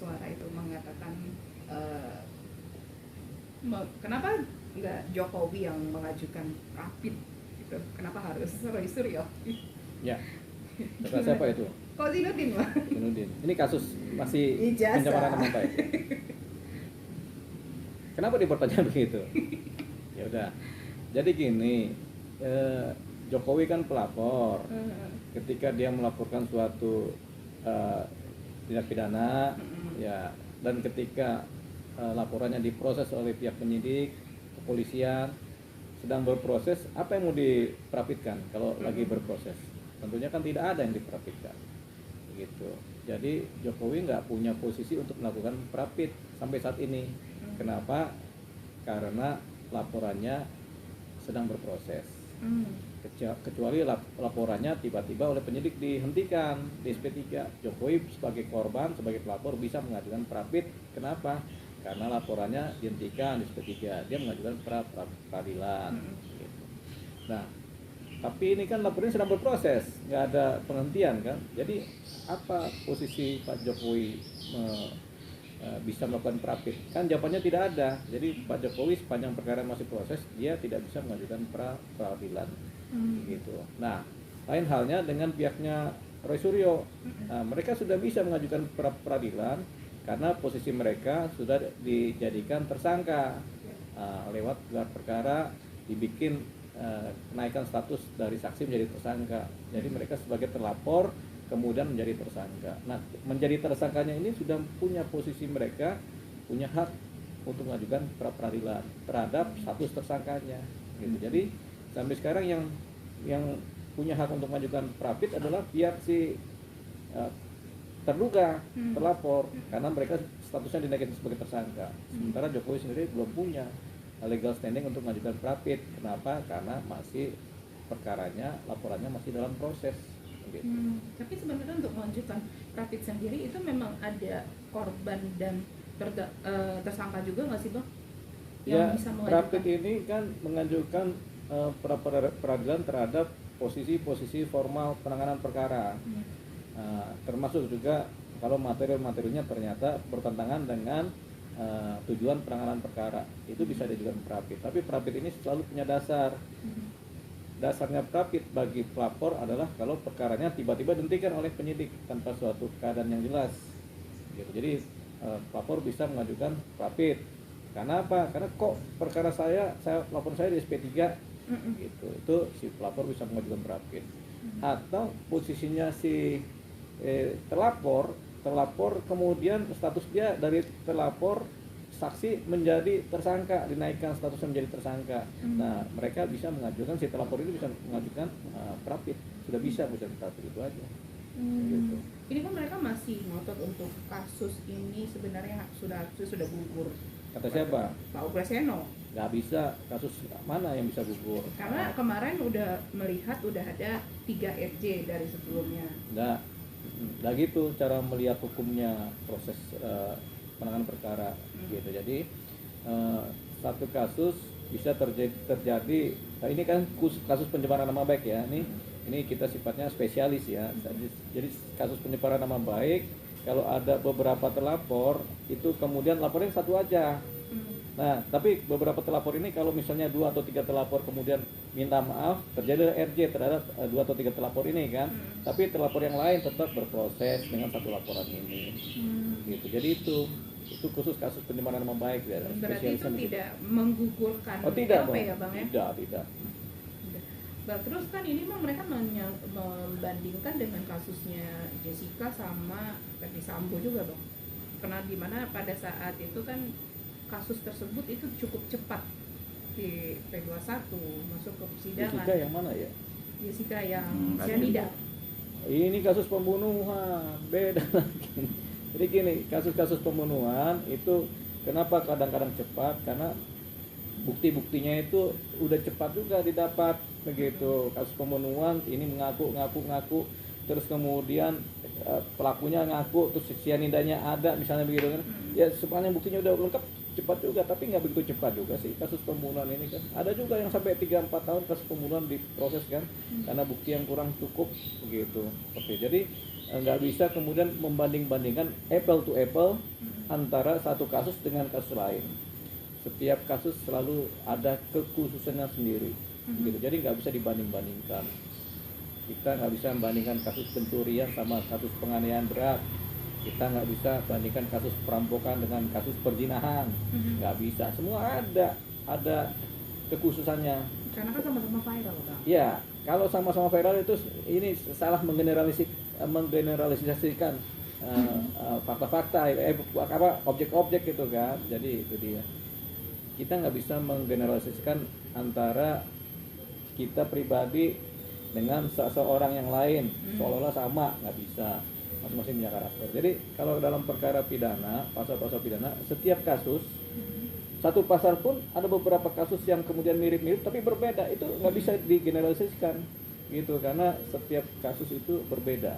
suara itu mengatakan kenapa nggak Jokowi yang mengajukan rapid gitu? Kenapa harus Roy Suryo? Ya, kata siapa itu? Kok Zainuddin, Pak? Zainuddin. Ini kasus masih Ijazah. pencemaran nama baik. Kenapa dipertanyaan begitu? Ya udah. Jadi gini, Jokowi kan pelapor. Ketika dia melaporkan suatu tindak pidana, ya, dan ketika laporannya diproses oleh pihak penyidik, kepolisian, sedang berproses, apa yang mau diperapitkan kalau lagi berproses? Tentunya kan tidak ada yang diperapitkan, gitu. Jadi Jokowi nggak punya posisi untuk melakukan perapit sampai saat ini. Kenapa? Karena laporannya sedang berproses. Kecuali laporannya tiba-tiba oleh penyidik dihentikan di SP3. Jokowi sebagai korban, sebagai pelapor bisa mengajukan perapit. Kenapa? Karena laporannya dihentikan di SP3. Dia mengajukan peradilan. Gitu. Nah, tapi ini kan laporannya sedang berproses, nggak ada penghentian kan. Jadi apa posisi Pak Jokowi bisa melakukan perapit? Kan jawabannya tidak ada. Jadi Pak Jokowi sepanjang perkara masih proses, dia tidak bisa mengajukan peradilan. Gitu. Nah, lain halnya dengan pihaknya Roy Suryo. Nah, mereka sudah bisa mengajukan peradilan karena posisi mereka sudah dijadikan tersangka. Lewat gelar perkara dibikin kenaikan status dari saksi menjadi tersangka. Jadi mereka sebagai terlapor kemudian menjadi tersangka. Nah, menjadi tersangkanya ini sudah punya posisi, mereka punya hak untuk mengajukan peradilan terhadap status tersangkanya. Gitu. Jadi sampai sekarang yang punya hak untuk mengajukan perapit adalah pihak si terduga, terlapor, karena mereka statusnya dinaikkan sebagai tersangka. Sementara Jokowi sendiri belum punya legal standing untuk mengajukan perapit. Kenapa? Karena masih perkaranya, laporannya masih dalam proses. Gitu. Tapi sebenarnya untuk mengajukan perapit sendiri itu memang ada korban dan tersangka juga nggak sih, Bang? Yang Ya, bisa mengajukan perapit ini kan mengajukan peradilan terhadap posisi-posisi formal penanganan perkara. Termasuk juga kalau material-materialnya ternyata bertentangan dengan tujuan penanganan perkara, itu bisa diajukan perapit. Tapi perapit ini selalu punya dasar. Dasarnya perapit bagi pelapor adalah kalau perkaranya tiba-tiba dihentikan oleh penyidik tanpa suatu keadaan yang jelas. Gitu. Jadi pelapor bisa mengajukan perapit. Karena apa? Karena kok perkara laporan saya di SP3 gitu. Itu si pelapor bisa mengajukan perapit. Atau posisinya si terlapor kemudian status dia dari terlapor saksi menjadi tersangka, dinaikkan statusnya menjadi tersangka. Nah, mereka bisa mengajukan, si terlapor ini bisa mengajukan perapit. Sudah bisa perapit itu aja. Gitu. Ini kan mereka masih ngotot untuk kasus ini sebenarnya sudah gugur. Kata siapa? Pak Preseno. Nggak bisa, kasus mana yang bisa gugur? Karena kemarin udah melihat udah ada 3 RJ dari sebelumnya. Nggak gitu cara melihat hukumnya proses penanganan perkara. Gitu. Jadi satu kasus bisa terjadi. Nah, ini kan kasus pencemaran nama baik ya. Ini kita sifatnya spesialis ya. Jadi kasus pencemaran nama baik, kalau ada beberapa terlapor itu kemudian laporin satu aja. Nah, tapi beberapa terlapor ini kalau misalnya 2 atau 3 terlapor kemudian minta maaf, terjadi RJ terhadap 2 atau 3 terlapor ini kan. Tapi terlapor yang lain tetap berproses dengan satu laporan ini. Gitu. Jadi itu khusus kasus pencemaran nama baik ya. Berarti itu tidak menggugurkan tidak, LP ya, Bang ya? Tidak. Nah, terus kan ini mah mereka membandingkan dengan kasusnya Jessica sama Ferdy Sambo juga, Bang. Karena dimana pada saat itu kan kasus tersebut itu cukup cepat di P21 masuk ke persidangan. Jessica yang mana ya? Jessica yang cyanida. Ini kasus pembunuhan, beda lagi. Jadi gini, kasus-kasus pembunuhan itu kenapa kadang-kadang cepat? Karena bukti-buktinya itu udah cepat juga didapat begitu. Kasus pembunuhan ini ngaku, terus kemudian pelakunya ngaku, terus cyanidanya ada misalnya begitu kan. Ya semuanya buktinya udah lengkap, cepat juga, tapi nggak begitu cepat juga sih kasus pembunuhan ini kan. Ada juga yang sampai 3-4 tahun kasus pembunuhan diproses kan, karena bukti yang kurang cukup begitu. Oke, jadi nggak bisa kemudian membanding-bandingkan apple to apple antara satu kasus dengan kasus lain. Setiap kasus selalu ada kekhususannya sendiri gitu. Jadi nggak bisa dibanding-bandingkan. Kita nggak bisa membandingkan kasus pencurian sama kasus penganiayaan berat. Kita nggak bisa bandingkan kasus perampokan dengan kasus perzinahan. Nggak bisa. Semua ada kekhususannya. Karena kan sama-sama viral, Kak. Ya, kalau sama-sama viral itu ini salah menggeneralisasikan fakta-fakta, objek-objek gitu kan. Jadi itu dia. Kita nggak bisa menggeneralisasikan antara kita pribadi dengan seseorang yang lain seolah-olah sama, nggak bisa, masing-masing punya karakter. Jadi kalau dalam perkara pidana, pasal-pasal pidana, setiap kasus satu pasal pun ada beberapa kasus yang kemudian mirip-mirip tapi berbeda, itu nggak bisa digeneralisasikan gitu, karena setiap kasus itu berbeda,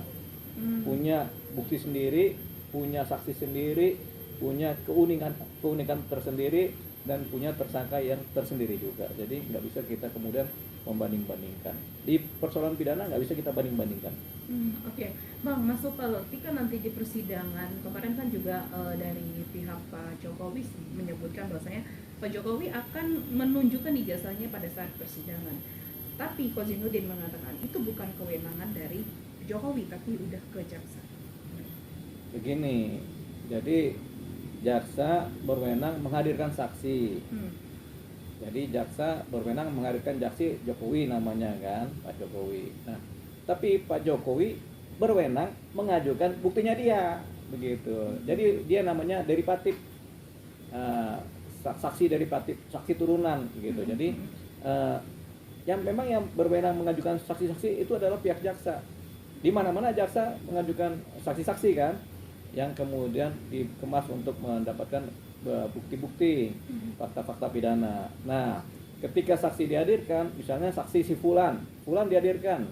punya bukti sendiri, punya saksi sendiri, punya keunikan tersendiri, dan punya tersangka yang tersendiri juga. Jadi nggak bisa kita kemudian membanding-bandingkan. Di persoalan pidana nggak bisa kita banding-bandingkan. Oke. Bang, Mas Supal, ketika nanti di persidangan kemarin kan juga dari pihak Pak Jokowi menyebutkan bahwasanya Pak Jokowi akan menunjukkan ijazahnya pada saat persidangan. Tapi Kozinudin mengatakan itu bukan kewenangan dari Jokowi, tapi udah ke jaksa. Begini, jadi jaksa berwenang menghadirkan saksi. Jadi jaksa berwenang menghadirkan saksi, Jokowi namanya kan, Pak Jokowi. Nah, tapi Pak Jokowi berwenang mengajukan buktinya dia, begitu. Jadi dia namanya derivatif, saksi derivatif, saksi turunan, gitu. Jadi yang memang yang berwenang mengajukan saksi-saksi itu adalah pihak jaksa. Di mana-mana jaksa mengajukan saksi-saksi kan, yang kemudian dikemas untuk mendapatkan bukti-bukti, fakta-fakta pidana. Nah, ketika saksi dihadirkan, misalnya saksi si Fulan dihadirkan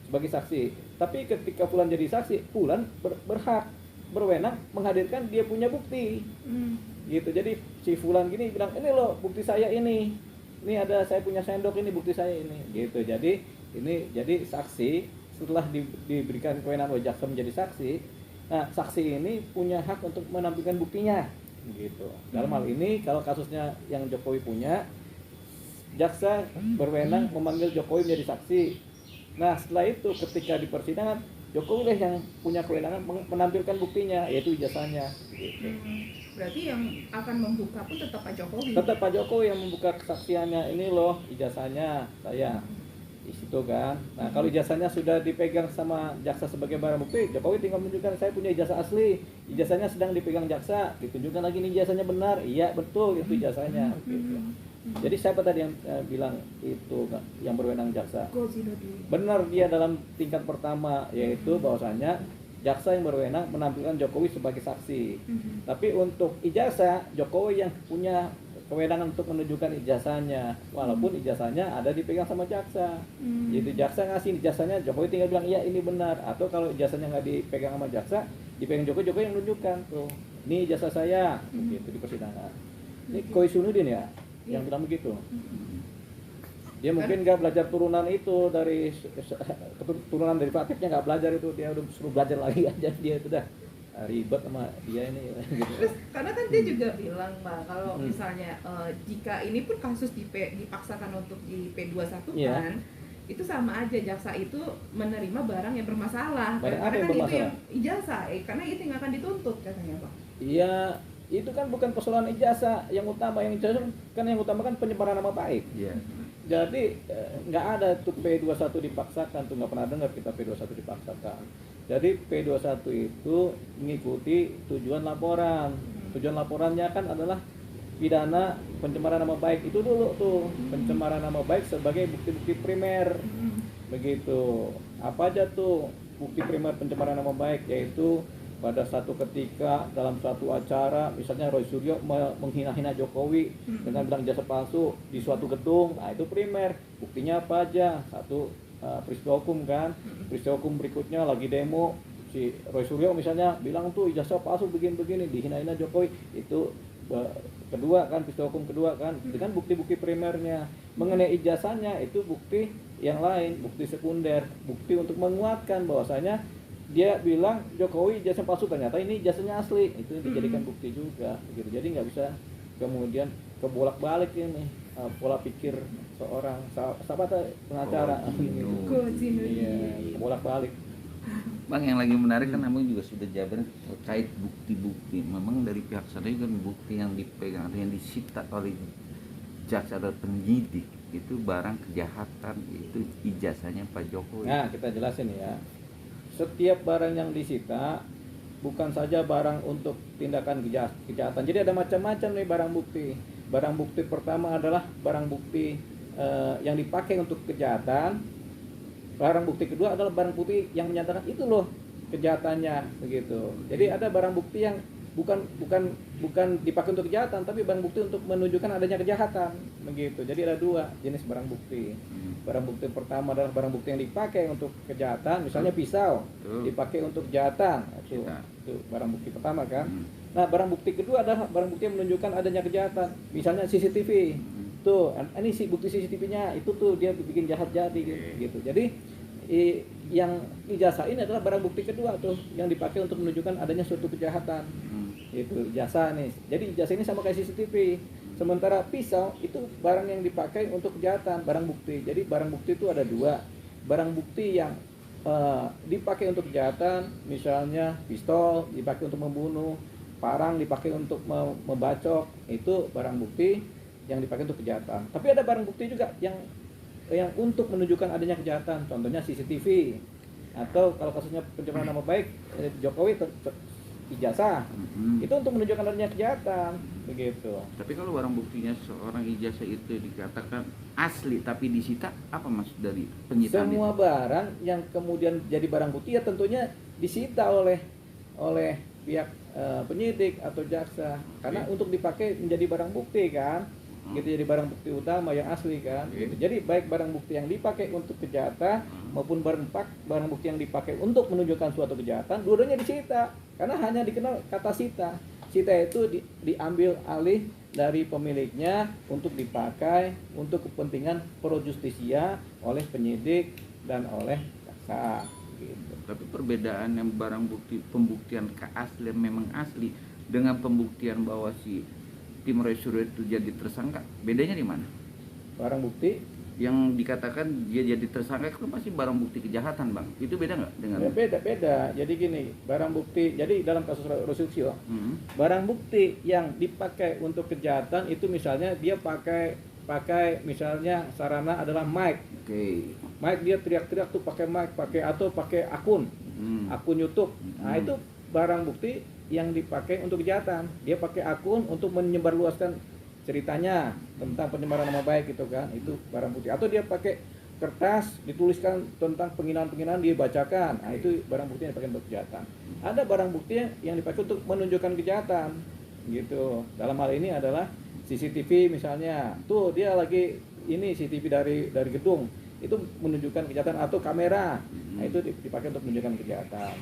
sebagai saksi, tapi ketika Fulan jadi saksi, Fulan berwenang menghadirkan dia punya bukti, gitu. Jadi si Fulan gini bilang, ini loh bukti saya ini ada, saya punya sendok, ini bukti saya ini, gitu. Jadi saksi setelah diberikan kewenangan oleh jaksa menjadi saksi. Nah, saksi ini punya hak untuk menampilkan buktinya, gitu. Dalam hal ini, kalau kasusnya yang Jokowi punya, jaksa berwenang memanggil Jokowi menjadi saksi. Nah, setelah itu ketika di persidangan, Jokowi lah yang punya kewenangan menampilkan buktinya, yaitu ijazahnya. Gitu. Berarti yang akan membuka pun tetap Pak Jokowi. Tetap Pak Jokowi yang membuka kesaksiannya, ini loh ijazahnya saya. Di situ kan. Nah, kalau ijazahnya sudah dipegang sama jaksa sebagai barang bukti, Jokowi tinggal menunjukkan saya punya ijazah asli. Ijazahnya sedang dipegang jaksa, ditunjukkan lagi nih ijazahnya benar. Iya, betul itu ijazahnya. Gitu. Jadi siapa tadi yang bilang itu yang berwenang jaksa? Benar, dia dalam tingkat pertama, yaitu bahwasanya jaksa yang berwenang menampilkan Jokowi sebagai saksi. Tapi untuk ijazah, Jokowi yang punya kewenangan untuk menunjukkan ijazahnya, walaupun ijazahnya ada dipegang sama jaksa. Jadi jaksa ngasih ijazahnya, Jokowi tinggal bilang iya ini benar. Atau kalau ijazahnya nggak dipegang sama jaksa, dipegang Jokowi yang menunjukkan tuh, ini ijazah saya, begitu di persidangan. Ini Koizunudin ya yang bilang begitu. Dia mungkin nggak belajar turunan itu dari turunan dari Fatihnya, nggak belajar itu, dia udah suruh belajar lagi aja, dia itu dah ribet sama dia ini gitu. Terus karena kan dia juga bilang Mbak, kalau misalnya jika ini pun kasus dipaksakan untuk di P21 kan, itu sama aja jaksa itu menerima barang yang bermasalah. Barang apa karena yang kan bermasalah? itu yang ijazah, karena itu yang akan dituntut katanya Pak. Iya, itu kan bukan persoalan ijazah yang utama, yang ijazah kan yang utama kan penyebaran nama baik. Jadi nggak ada tuh P21 dipaksakan, tuh nggak pernah dengar kita P21 dipaksakan. Jadi P21 itu mengikuti tujuan laporan. Tujuan laporannya kan adalah pidana pencemaran nama baik itu dulu tuh, pencemaran nama baik sebagai bukti-bukti primer. Begitu. Apa aja tuh bukti primer pencemaran nama baik, yaitu pada satu ketika dalam suatu acara, misalnya Roy Suryo menghina-hina Jokowi dengan bilang jasa palsu di suatu gedung, nah itu primer. Buktinya apa aja? Satu, peristiwa hukum kan, peristiwa hukum berikutnya lagi demo, si Roy Suryo misalnya bilang tuh ijazah palsu begini-begini, dihina-hina Jokowi, itu kedua kan, peristiwa hukum kedua kan, itu kan bukti-bukti primernya. Mengenai ijazahnya itu bukti yang lain, bukti sekunder, bukti untuk menguatkan bahwasanya dia bilang Jokowi ijazah palsu, ternyata ini ijazahnya asli, itu dijadikan bukti juga gitu. Jadi nggak bisa kemudian kebolak-balik ini pola pikir seorang sahabat pengacara kebolak-balik. Bang, yang lagi menarik kan abang juga sudah jabarin terkait bukti-bukti. Memang dari pihak sana juga bukti yang dipegang atau yang disita oleh jaksa atau penyidik itu barang kejahatan, itu ijazahnya Pak Jokowi. Nah, kita jelasin ya. Setiap barang yang disita bukan saja barang untuk tindakan kejahatan. Jadi ada macam-macam nih barang bukti. Barang bukti pertama adalah barang bukti yang dipakai untuk kejahatan. Barang bukti kedua adalah barang bukti yang menyatakan itu loh kejahatannya, begitu. Jadi ada barang bukti yang bukan dipakai untuk kejahatan, tapi barang bukti untuk menunjukkan adanya kejahatan, begitu. Jadi ada dua jenis barang bukti. Barang bukti pertama adalah barang bukti yang dipakai untuk kejahatan, misalnya pisau dipakai untuk kejahatan, itu barang bukti pertama kan. Nah, barang bukti kedua adalah barang bukti yang menunjukkan adanya kejahatan, misalnya CCTV. Tuh, ini bukti CCTV-nya itu tuh dia bikin jahat jadi gitu. Jadi yang ijazah ini adalah barang bukti kedua tuh yang dipakai untuk menunjukkan adanya suatu kejahatan. Itu ijazah nih. Jadi ijazah ini sama kayak CCTV. Sementara pisau itu barang yang dipakai untuk kejahatan, barang bukti. Jadi barang bukti itu ada dua. Barang bukti yang dipakai untuk kejahatan, misalnya pistol dipakai untuk membunuh, parang dipakai untuk membacok, itu barang bukti yang dipakai untuk kejahatan. Tapi ada barang bukti juga yang untuk menunjukkan adanya kejahatan, contohnya CCTV, atau kalau kasusnya pencemaran nama baik Jokowi ijazah, itu untuk menunjukkan adanya kejahatan, begitu. Tapi kalau barang buktinya seorang ijazah itu dikatakan asli tapi disita, apa maksud dari penyitaan? Semua itu? Barang yang kemudian jadi barang bukti ya tentunya disita oleh pihak penyidik atau jaksa, karena untuk dipakai menjadi barang bukti kan. Gitu, jadi barang bukti utama yang asli kan. Gitu. Jadi baik barang bukti yang dipakai untuk kejahatan maupun barang bukti yang dipakai untuk menunjukkan suatu kejahatan, dua-duanya disita. Karena hanya dikenal kata sita. Sita itu diambil alih dari pemiliknya untuk dipakai untuk kepentingan pro justisia oleh penyidik dan oleh jaksa. Gitu. Tapi perbedaan yang barang bukti pembuktian keaslian memang asli dengan pembuktian bahwa si Tim Roy Suryo itu jadi tersangka, bedanya di mana? Barang bukti yang dikatakan dia jadi tersangka itu pasti barang bukti kejahatan, Bang. Itu beda nggak dengan? Ya, beda. Jadi gini, barang bukti. Jadi dalam kasus Roy Suryo, barang bukti yang dipakai untuk kejahatan itu misalnya dia pakai misalnya sarana adalah mic. Mic dia teriak-teriak tuh pakai mic, pakai akun YouTube. Nah itu barang bukti yang dipakai untuk kejahatan. Dia pakai akun untuk menyebarluaskan ceritanya tentang pencemaran nama baik gitu kan. Itu barang bukti. Atau dia pakai kertas dituliskan tentang penghinaan-penghinaan dia bacakan. Nah, itu barang bukti yang dipakai untuk kejahatan. Ada barang bukti yang dipakai untuk menunjukkan kejahatan. Gitu. Dalam hal ini adalah CCTV misalnya. Tuh dia lagi ini CCTV dari gedung. Itu menunjukkan kejahatan, atau kamera. Nah, itu dipakai untuk menunjukkan kejahatan.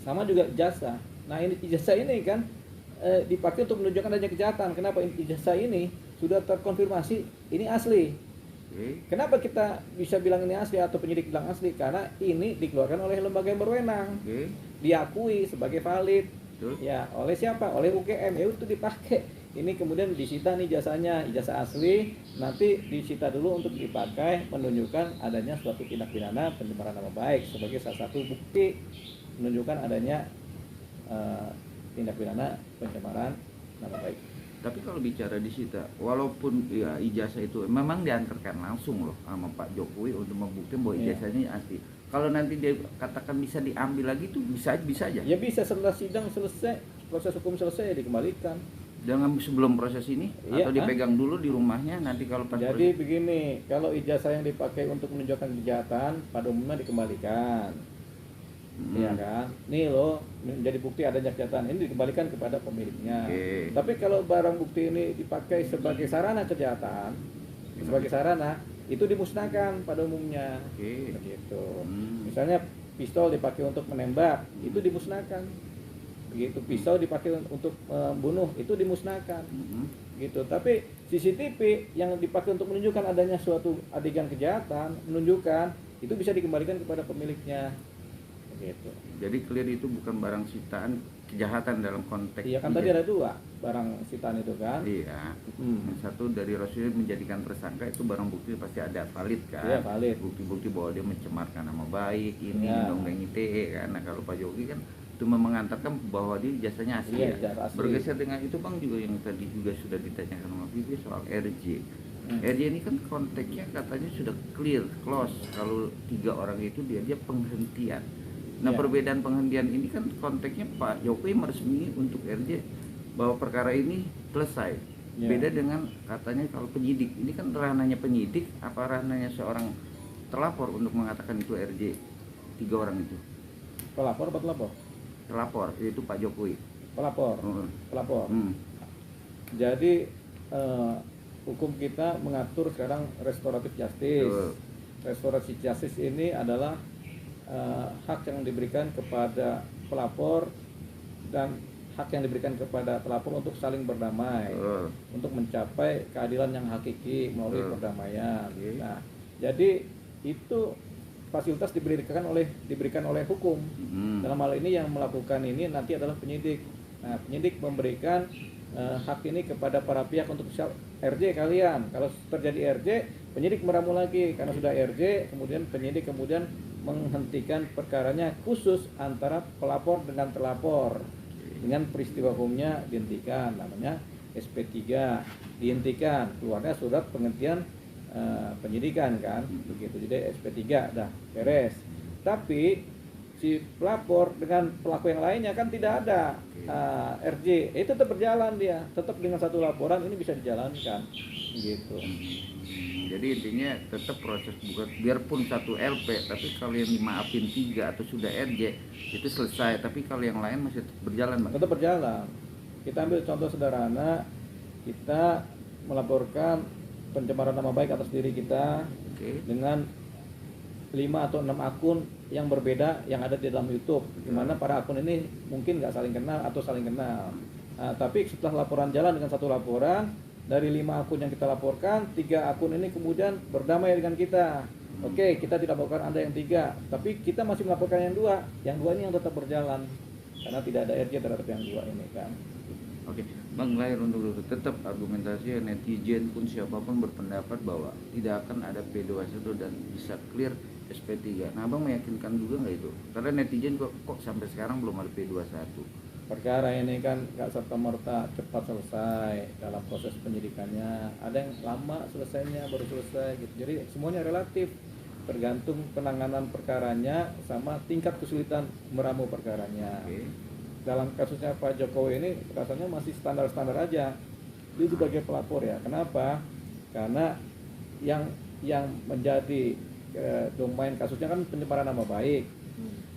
Sama juga ijazah. Nah, ini ijazah ini kan dipakai untuk menunjukkan adanya kejahatan. Kenapa ijazah ini sudah terkonfirmasi ini asli? Kenapa kita bisa bilang ini asli atau penyidik bilang asli? Karena ini dikeluarkan oleh lembaga yang berwenang, diakui sebagai valid. Ya, oleh siapa? Oleh UGM. Ya itu dipakai. Ini kemudian disita nih jasanya, ijazah asli. Nanti disita dulu untuk dipakai menunjukkan adanya suatu tindak pidana pencemaran nama baik sebagai salah satu bukti menunjukkan adanya tindak pidana pencemaran nama baik. Tapi kalau bicara disita, walaupun ya ijazah itu memang diantarkan langsung loh sama Pak Jokowi untuk membuktikan bahwa ijazahnya asli. Kalau nanti dia katakan bisa diambil lagi tuh bisa aja. Ya bisa, setelah sidang selesai, proses hukum selesai dikembalikan. Dengan sebelum proses ini atau dipegang dulu di rumahnya nanti kalau pas. Jadi begini, kalau ijazah yang dipakai untuk menunjukkan kejahatan pada umumnya dikembalikan. Iya kan? Nih loh, menjadi bukti adanya kejahatan ini dikembalikan kepada pemiliknya. Tapi kalau barang bukti ini dipakai sebagai sarana kejahatan, sebagai sarana, itu dimusnahkan pada umumnya. Begitu. Misalnya pistol dipakai untuk menembak, itu dimusnahkan. gitu. Pisau dipakai untuk membunuh, itu dimusnahkan. Gitu. Tapi CCTV yang dipakai untuk menunjukkan adanya suatu adegan kejahatan, menunjukkan itu bisa dikembalikan kepada pemiliknya. Gitu. Jadi clear itu bukan barang sitaan kejahatan dalam konteks. Iya kan tadi ada 2 barang sitaan itu kan. Iya. Yang satu dari Rasul menjadikan tersangka, itu barang bukti pasti ada valid kan. Iya, valid. Bukti-bukti bahwa dia mencemarkan nama baik, ini Iya. undang-undang ITE kan. Nah kalau Pak Jokowi kan cuma mengantarkan bahwa dia jasanya asli. Iya, Ya. jasa asli. Bergeser dengan itu Bang, juga yang tadi juga sudah ditanyakan sama Vivi soal RJ. RJ ini kan konteksnya katanya sudah clear, close. Kalau 3 orang itu dia penghentian. Nah Ya. perbedaan penghentian ini kan konteksnya Pak Jokowi meresmi untuk RJ bahwa perkara ini selesai. Ya. Beda dengan katanya kalau penyidik, ini kan ranahnya penyidik apa ranahnya seorang terlapor untuk mengatakan itu RJ 3 orang itu. Pelapor apa pelapor? Terlapor yaitu Pak Jokowi. Pelapor. Hmm. Pelapor. Hmm. Jadi hukum kita mengatur sekarang restoratif justice. Betul. Restoratif justice ini adalah hak yang diberikan kepada pelapor dan hak yang diberikan kepada pelapor untuk saling berdamai, Betul. untuk mencapai keadilan yang hakiki melalui Betul. perdamaian. Oke. Nah, jadi itu fasilitas diberikan oleh hukum. Dalam hal ini yang melakukan ini nanti adalah penyidik. Nah, penyidik memberikan hak ini kepada para pihak untuk RJ kalian. Kalau terjadi RJ, penyidik meramu lagi karena sudah RJ, kemudian penyidik menghentikan perkaranya khusus antara pelapor dengan terlapor dengan peristiwa hukumnya dihentikan, namanya SP3 dihentikan, keluarnya surat penghentian penyidikan kan begitu. Jadi SP3 dah beres. Tapi si pelapor dengan pelaku yang lainnya kan tidak ada RJ, itu tetap berjalan, dia tetap dengan satu laporan ini bisa dijalankan gitu. Jadi intinya tetap proses, bukan biarpun satu LP, tapi kalau yang dimaafin 3 atau sudah RJ itu selesai, tapi kalau yang lain masih tetap berjalan Bang. Tetap berjalan. Kita ambil contoh sederhana, kita melaporkan pencemaran nama baik atas diri kita dengan 5 atau 6 akun yang berbeda yang ada di dalam YouTube, di mana para akun ini mungkin nggak saling kenal atau saling kenal. Nah, tapi setelah laporan jalan dengan satu laporan, dari 5 akun yang kita laporkan, 3 akun ini kemudian berdamai dengan kita. Oke, kita tidak melakukan Anda yang 3, tapi kita masih melaporkan yang 2. Yang 2 ini yang tetap berjalan karena tidak ada RJ terhadap yang 2 ini kan. Oke, Bang, lahir untuk dulu tetap argumentasi netizen pun siapapun berpendapat bahwa tidak akan ada P21 dan bisa clear SP3. Nah, Bang meyakinkan juga nggak itu? Karena netizen kok sampai sekarang belum ada P21. Perkara ini kan nggak serta-merta cepat selesai dalam proses penyidikannya. Ada yang lama selesainya, baru selesai gitu. Jadi semuanya relatif, tergantung penanganan perkaranya sama tingkat kesulitan meramu perkaranya. Dalam kasusnya Pak Jokowi ini rasanya masih standar-standar aja. Dia sebagai pelapor ya. Kenapa? Karena yang menjadi domain kasusnya kan pencemaran nama baik.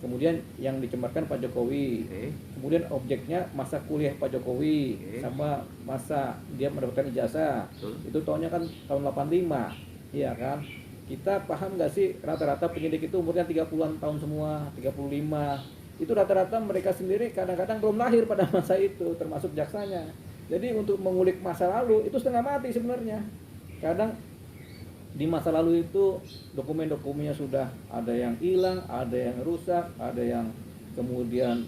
Kemudian yang dicemarkan Pak Jokowi. Kemudian objeknya masa kuliah Pak Jokowi sama masa dia mendapatkan ijazah. Itu tahunnya kan tahun 85. Iya kan? Kita paham nggak sih rata-rata penyidik itu umurnya 30-an tahun semua, 35. Itu rata-rata mereka sendiri kadang-kadang belum lahir pada masa itu, termasuk jaksanya. Jadi untuk mengulik masa lalu itu setengah mati sebenarnya. Kadang di masa lalu itu dokumen-dokumennya sudah ada yang hilang, ada yang rusak, ada yang kemudian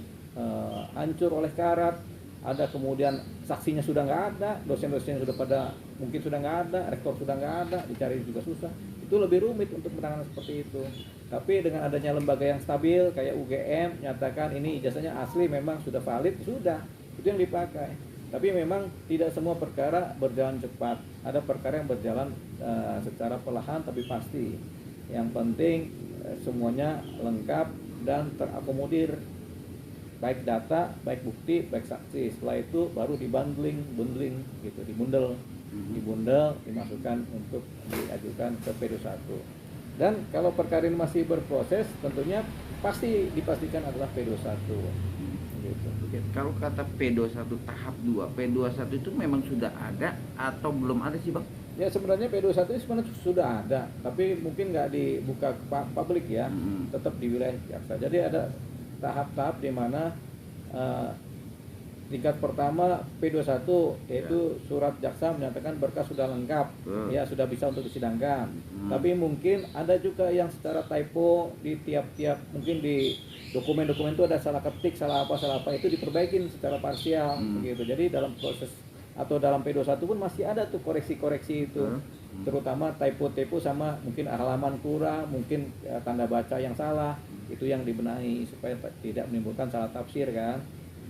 hancur oleh karat, ada kemudian saksinya sudah nggak ada, dosen-dosen sudah pada mungkin sudah nggak ada, rektor sudah nggak ada, dicari juga susah. Itu lebih rumit untuk penanganan seperti itu. Tapi dengan adanya lembaga yang stabil kayak UGM nyatakan ini ijazahnya asli, memang sudah valid, sudah itu yang dipakai. Tapi memang tidak semua perkara berjalan cepat. Ada perkara yang berjalan secara perlahan tapi pasti. Yang penting semuanya lengkap dan terakomodir, baik data, baik bukti, baik saksi. Setelah itu baru dibundling gitu, dibundel, dimasukkan untuk diajukan ke P21. Dan kalau perkara ini masih berproses, tentunya dipastikan adalah P21. Gitu. Kalau kata P21 tahap 2, P21 itu memang sudah ada atau belum ada sih Bang? Ya sebenarnya P21 itu sebenarnya sudah ada, tapi mungkin nggak dibuka ke publik ya, tetap di wilayah jaksa. Jadi ada tahap-tahap di mana tingkat pertama P21 yaitu surat jaksa menyatakan berkas sudah lengkap, ya sudah bisa untuk disidangkan. Tapi mungkin ada juga yang secara typo di tiap-tiap, mungkin di dokumen-dokumen itu ada salah ketik, salah apa itu diperbaikin secara parsial begitu. Jadi dalam proses atau dalam P21 pun masih ada tuh koreksi-koreksi itu. Terutama typo sama mungkin halaman kurang, mungkin tanda baca yang salah, itu yang dibenahi supaya tidak menimbulkan salah tafsir kan.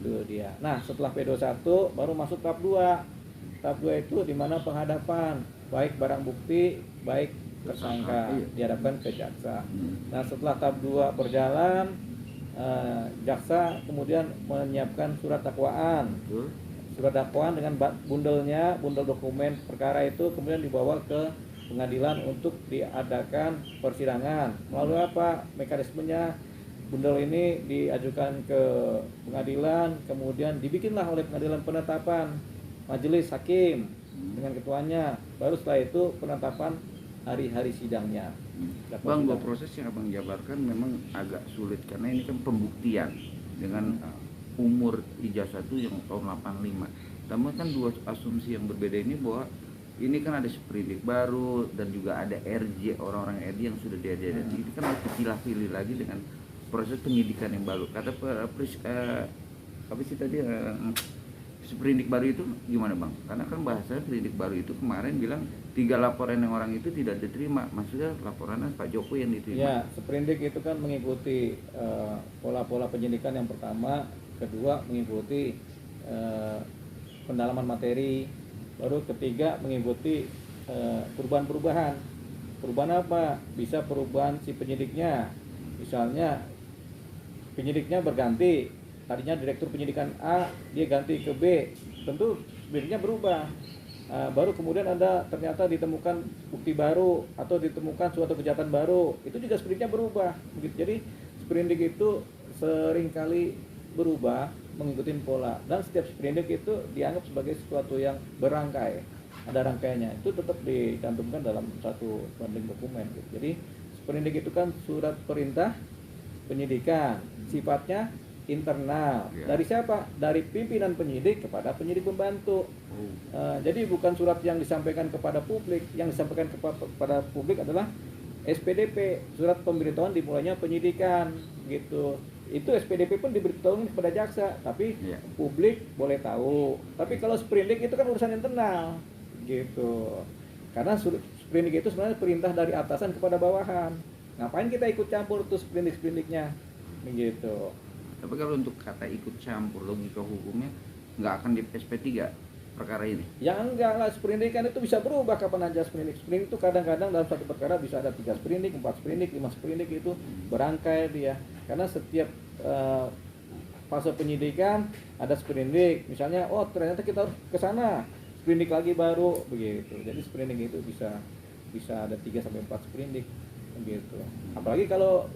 Itu dia. Nah, setelah P21 baru masuk tahap 2. Tahap 2 itu di mana penghadapan baik barang bukti, baik tersangka dihadapkan ke jaksa. Nah, setelah tahap 2 berjalan, jaksa kemudian menyiapkan surat dakwaan. Surat dakwaan dengan bundel dokumen perkara itu kemudian dibawa ke pengadilan untuk diadakan persidangan. Melalui apa? Mekanismenya, bundel ini diajukan ke pengadilan, kemudian dibikinlah oleh pengadilan penetapan majelis hakim dengan ketuanya. Baru setelah itu penetapan hari-hari sidangnya. Bang, bahwa proses yang abang jabarkan memang agak sulit karena ini kan pembuktian dengan umur ijazah itu yang tahun 85. Namun kan dua asumsi yang berbeda ini bahwa ini kan ada sprindik baru dan juga ada RJ, orang-orang RJ yang sudah diajarkan. Ini kan harus dipilah-pilih lagi dengan proses penyidikan yang baru. Kata apa sih tadi sprindik baru itu gimana bang? Karena kan bahasanya sprindik baru itu kemarin bilang 3 laporan yang orang itu tidak diterima. Maksudnya laporannya Pak Jokowi yang diterima. Ya, sprindik itu kan mengikuti pola-pola penyidikan yang pertama, kedua mengikuti pendalaman materi, baru ketiga mengikuti perubahan-perubahan. Perubahan apa? Bisa perubahan si penyidiknya. Misalnya penyidiknya berganti, tadinya direktur penyidikan A dia ganti ke B, tentu sprindiknya berubah. Baru kemudian ada ternyata ditemukan bukti baru atau ditemukan suatu kejahatan baru, itu juga sprindiknya berubah begitu. Jadi sprindik itu seringkali berubah mengikuti pola, dan setiap sprindik itu dianggap sebagai sesuatu yang berangkai, ada rangkaiannya, itu tetap dicantumkan dalam satu banding dokumen gitu. Jadi sprindik itu kan surat perintah penyidikan, sifatnya internal. Dari siapa? Dari pimpinan penyidik kepada penyidik pembantu. Jadi bukan surat yang disampaikan kepada publik. Yang disampaikan kepada publik adalah SPDP, surat pemberitahuan dimulainya penyidikan gitu. Itu SPDP pun diberitahukan kepada jaksa, tapi publik boleh tahu. Tapi kalau sprindik itu kan urusan internal gitu. Karena sprindik itu sebenarnya perintah dari atasan kepada bawahan. Ngapain kita ikut campur tuh sprindik-sprindiknya begitu. Tapi kalau untuk kata ikut campur, logika hukumnya nggak akan di SP3 perkara ini? Ya enggak lah, sprindik kan itu bisa berubah kapan aja sprindik. Sprindik itu kadang-kadang dalam satu perkara bisa ada 3 sprindik, 4 sprindik, 5 sprindik, itu berangkai dia. Karena setiap fase penyidikan ada sprindik. Misalnya, oh ternyata kita harus ke sana, sprindik lagi baru begitu. Jadi sprindik itu bisa ada 3 sampai 4 sprindik begitu. Apalagi kalau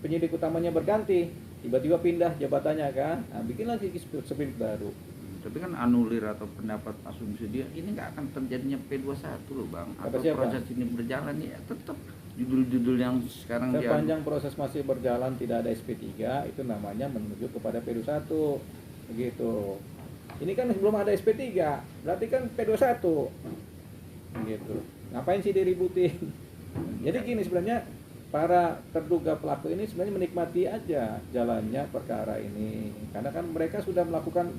penyidik utamanya berganti, tiba-tiba pindah jabatannya kan, nah, bikin lagi sprindik baru. Tapi kan anulir atau pendapat asumsi dia ini nggak akan terjadinya P21 loh bang. Atau proses ini berjalan ya tetap judul-judul yang sekarang sepanjang proses masih berjalan tidak ada SP3, itu namanya menuju kepada P21 begitu. Ini kan belum ada SP3, berarti kan P21 begitu. Ngapain sih diributin? Jadi gini, sebenarnya para terduga pelaku ini sebenarnya menikmati aja jalannya perkara ini, karena kan mereka sudah melakukan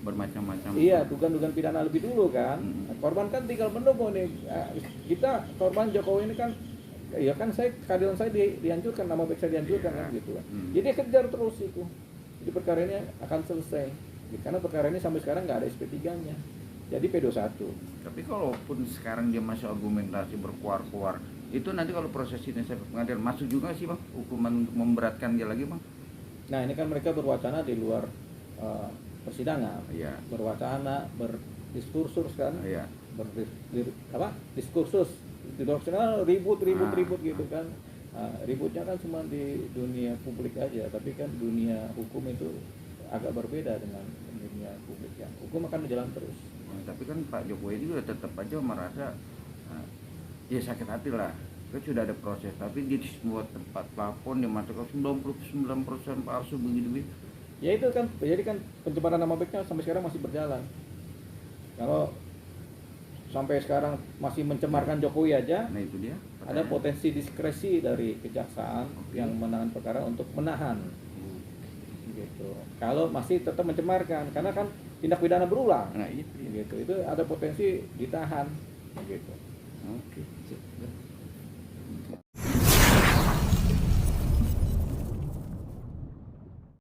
bermacam-macam. Iya, dugaan pidana lebih dulu kan. Korban kan tinggal menunggu nih. Kita korban Jokowi ini kan, ya kan keadilan saya dihancurkan, nama baik saya dihancurkan kan gitu kan. Jadi kejar terus itu. Jadi perkara ini akan selesai. Karena perkara ini sampai sekarang nggak ada SP3-nya. Jadi P21. Tapi kalaupun sekarang dia masih argumentasi berkuar-kuar, itu nanti kalau proses ini saya pengadilan masuk juga sih bang, hukuman untuk memberatkan dia lagi bang? Nah ini kan mereka berwacana di luar persidangan, berwacana, berdiskursus kan, diskursus di luar persidangan ribut gitu kan. Ributnya kan cuma di dunia publik aja, tapi kan dunia hukum itu agak berbeda dengan dunia publik ya. Hukum akan berjalan terus. Tapi kan Pak Jokowi juga tetap aja merasa ya sakit hati lah. Kan sudah ada proses, tapi di semua tempat plafon yang masuk ke 99% palsu begitu. Ya itu kan, jadi kan pencemaran nama baiknya sampai sekarang masih berjalan. Kalau sampai sekarang masih mencemarkan Jokowi aja, Nah itu dia. ada potensi diskresi dari kejaksaan yang menangani perkara untuk menahan. Gitu. Kalau masih tetap mencemarkan, karena kan tindak pidana berulang. Nah itu ya. Gitu. Itu ada potensi ditahan. Gitu. Oke.